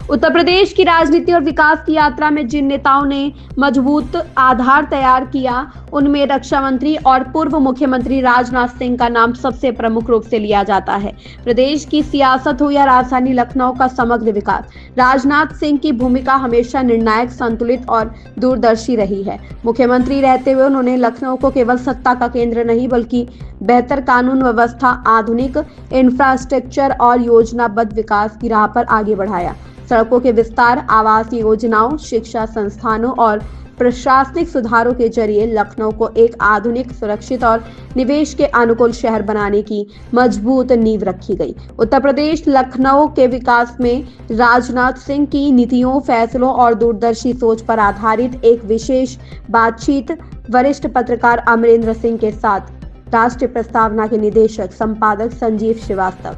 उत्तर प्रदेश की राजनीति और विकास की यात्रा में जिन नेताओं ने मजबूत आधार तैयार किया, उनमें रक्षा मंत्री और पूर्व मुख्यमंत्री राजनाथ सिंह का नाम सबसे प्रमुख रूप से लिया जाता है। प्रदेश की सियासत हो या राजधानी लखनऊ का समग्र विकास, राजनाथ सिंह की भूमिका हमेशा निर्णायक, संतुलित और दूरदर्शी रही है। मुख्यमंत्री रहते हुए उन्होंने लखनऊ को केवल सत्ता का केंद्र नहीं बल्कि बेहतर कानून व्यवस्था, आधुनिक इंफ्रास्ट्रक्चर और योजनाबद्ध विकास की राह पर आगे बढ़ाया। सड़कों के विस्तार, आवास योजनाओं, शिक्षा संस्थानों और प्रशासनिक सुधारों के जरिए लखनऊ को एक आधुनिक, सुरक्षित और निवेश के अनुकूल शहर बनाने की मजबूत नींव रखी गई। उत्तर प्रदेश लखनऊ के विकास में राजनाथ सिंह की नीतियों, फैसलों और दूरदर्शी सोच पर आधारित एक विशेष बातचीत वरिष्ठ पत्रकार अमरेंद्र सिंह के साथ राष्ट्रीय प्रस्तावना के निदेशक संपादक संजीव श्रीवास्तव।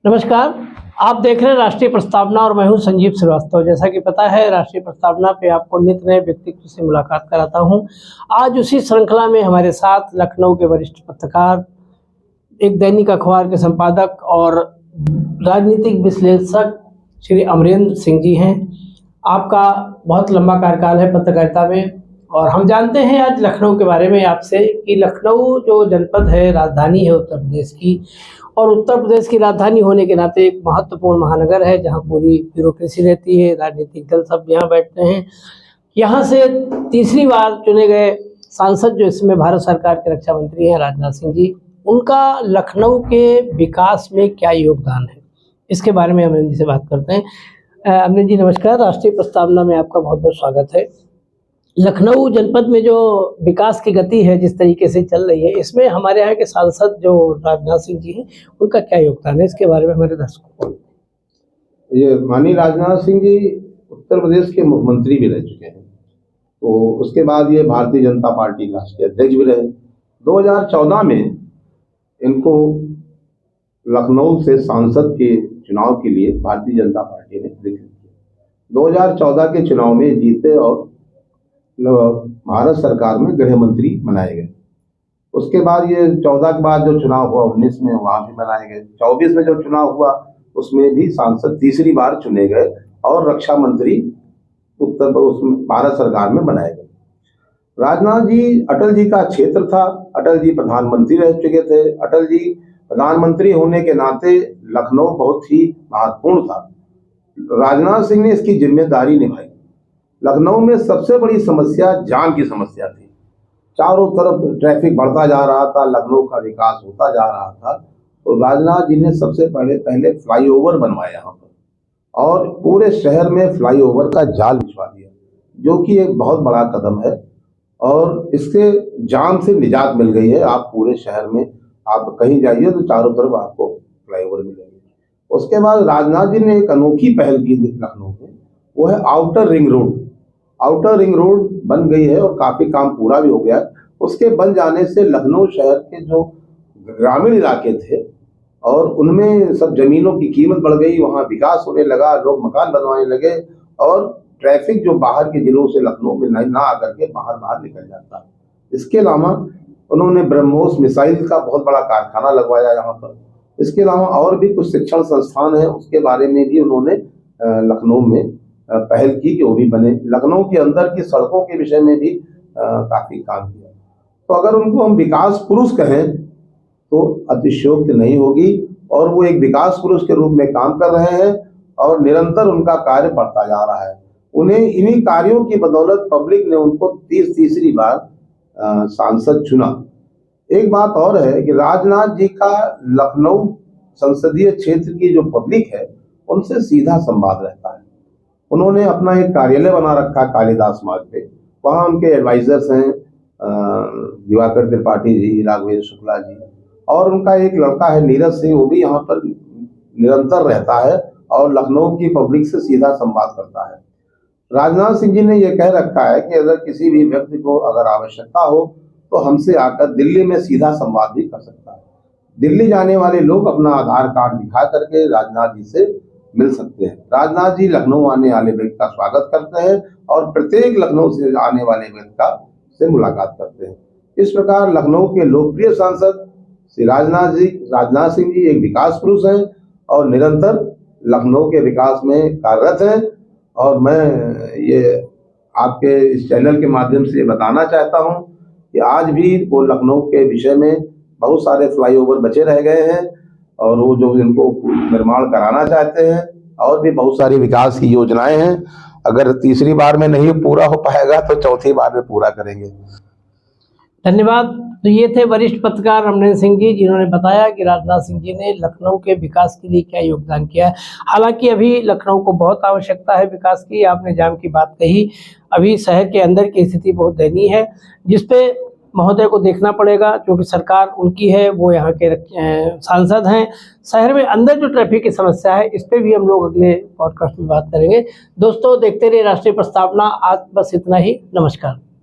नमस्कार, आप देख रहे हैं राष्ट्रीय प्रस्तावना और मैं हूं संजीव श्रीवास्तव। जैसा कि पता है, राष्ट्रीय प्रस्तावना पे आपको नित नए व्यक्तित्व से मुलाकात कराता हूं। आज उसी श्रृंखला में हमारे साथ लखनऊ के वरिष्ठ पत्रकार, एक दैनिक अखबार के संपादक और राजनीतिक विश्लेषक श्री अमरेंद्र सिंह जी हैं। आपका बहुत लंबा कार्यकाल है पत्रकारिता में और हम जानते हैं आज लखनऊ के बारे में आपसे कि लखनऊ जो जनपद है, राजधानी है उत्तर प्रदेश की, और उत्तर प्रदेश की राजधानी होने के नाते एक महत्वपूर्ण महानगर है जहां पूरी ब्यूरोक्रेसी रहती है, राजनीतिक दल सब यहाँ बैठते हैं। यहाँ से तीसरी बार चुने गए सांसद जो इसमें भारत सरकार के रक्षा मंत्री हैं राजनाथ सिंह जी, उनका लखनऊ के विकास में क्या योगदान है, इसके बारे में अमरेंद्र जी से बात करते हैं। अमरेंद्र जी नमस्कार, राष्ट्रीय प्रस्तावना में आपका बहुत बहुत स्वागत है। लखनऊ जनपद में जो विकास की गति है, जिस तरीके से चल रही है, इसमें हमारे यहाँ के सांसद जो राजनाथ सिंह जी हैं, उनका क्या योगदान है, इसके बारे में हमारे दर्शकों को। ये माननीय राजनाथ सिंह जी उत्तर प्रदेश के मुख्यमंत्री भी रह चुके हैं, तो उसके बाद ये भारतीय जनता पार्टी के राष्ट्रीय अध्यक्ष भी रहे। 2014 में इनको लखनऊ से सांसद के चुनाव के लिए भारतीय जनता पार्टी ने अधिकृत किया। 2014 के चुनाव में जीते और भारत सरकार में गृह मंत्री बनाए गए। उसके बाद ये 14 के बाद जो चुनाव हुआ 19 में, वहां भी बनाए गए। 24 में जो चुनाव हुआ उसमें भी सांसद तीसरी बार चुने गए और रक्षा मंत्री भारत सरकार में बनाए गए। राजनाथ जी अटल जी का क्षेत्र था, अटल जी प्रधानमंत्री रह चुके थे। अटल जी प्रधानमंत्री होने के नाते लखनऊ बहुत ही महत्वपूर्ण था। राजनाथ सिंह ने इसकी जिम्मेदारी निभाई। लखनऊ में सबसे बड़ी समस्या जाम की समस्या थी। चारों तरफ ट्रैफिक बढ़ता जा रहा था, लखनऊ का विकास होता जा रहा था, तो राजनाथ जी ने सबसे पहले फ्लाईओवर बनवाया यहाँ पर और पूरे शहर में फ्लाईओवर का जाल बिछवा दिया, जो कि एक बहुत बड़ा कदम है और इससे जाम से निजात मिल गई है। आप पूरे शहर में आप कहीं जाइए तो चारों तरफ आपको फ्लाईओवर मिलेंगे। उसके बाद राजनाथ जी ने एक अनोखी पहल की लखनऊ में, वो है outer ring road. Outer ring road बन गई है और काफी काम पूरा भी हो गया। उसके बन जाने से लखनऊ शहर के जो ग्रामीण इलाके थे और उनमें सब जमीनों की कीमत बढ़ गई, वहां विकास होने लगा, लोग मकान बनवाने लगे और ट्रैफिक जो बाहर के जिलों से लखनऊ में ना आकर के बाहर निकल जाता। इसके अलावा उन्होंने ब्रह्मोस मिसाइल का बहुत बड़ा कारखाना लगवाया यहाँ पर। इसके अलावा और भी कुछ शिक्षण संस्थान है, उसके बारे में भी उन्होंने लखनऊ में पहल की कि वो भी बने। लखनऊ के अंदर की सड़कों के विषय में भी काफी काम किया। तो अगर उनको हम विकास पुरुष कहें तो अतिशयोक्ति नहीं होगी और वो एक विकास पुरुष के रूप में काम कर रहे हैं और निरंतर उनका कार्य बढ़ता जा रहा है। उन्हें इन्हीं कार्यों की बदौलत पब्लिक ने उनको तीसरी बार सांसद चुना। एक बात और है कि राजनाथ जी का लखनऊ संसदीय क्षेत्र की जो पब्लिक है उनसे सीधा संवाद रहता है। उन्होंने अपना एक कार्यालय बना रखा कालिदास मार्ग पे, वहाँ उनके एडवाइजर्स हैं दिवाकर त्रिपाठी जी, राघवेंद्र शुक्ला जी, और उनका एक लड़का है नीरज सिंह, वो भी यहाँ पर निरंतर रहता है और लखनऊ की पब्लिक से सीधा संवाद करता है। राजनाथ सिंह जी ने यह कह रखा है कि अगर किसी भी व्यक्ति को अगर आवश्यकता हो तो हमसे आकर दिल्ली में सीधा संवाद भी कर सकता है। दिल्ली जाने वाले लोग अपना आधार कार्ड दिखा करके राजनाथ जी से मिल सकते हैं। राजनाथ जी लखनऊ आने वाले व्यक्ति का स्वागत करते हैं और प्रत्येक लखनऊ से आने वाले व्यक्ति से मुलाकात करते हैं। इस प्रकार लखनऊ के लोकप्रिय सांसद श्री राजनाथ सिंह जी एक विकास पुरुष हैं और निरंतर लखनऊ के विकास में कार्यरत हैं। और मैं ये आपके इस चैनल के माध्यम से बताना चाहता हूं कि आज भी वो लखनऊ के विषय में बहुत सारे फ्लाईओवर बचे रह गए हैं और वो जो इनको निर्माण कराना चाहते हैं, और भी बहुत सारी विकास की योजनाएं हैं। अगर तीसरी बार में नहीं पूरा हो पाएगा तो चौथी बार में पूरा करेंगे। धन्यवाद। तो ये थे वरिष्ठ पत्रकार रमनेंद्र सिंह जी, जिन्होंने बताया कि राजनाथ सिंह जी ने लखनऊ के विकास के लिए क्या योगदान किया है। हालांकि अभी लखनऊ को बहुत आवश्यकता है विकास की। आपने जाम की बात कही, अभी शहर के अंदर की स्थिति बहुत दयनीय है, जिसपे महोदय को देखना पड़ेगा, क्योंकि सरकार उनकी है, वो यहाँ के सांसद हैं। शहर में अंदर जो ट्रैफिक की समस्या है, इस पर भी हम लोग अगले पॉडकास्ट में बात करेंगे। दोस्तों, देखते रहिए राष्ट्रीय प्रस्तावना। आज बस इतना ही। नमस्कार।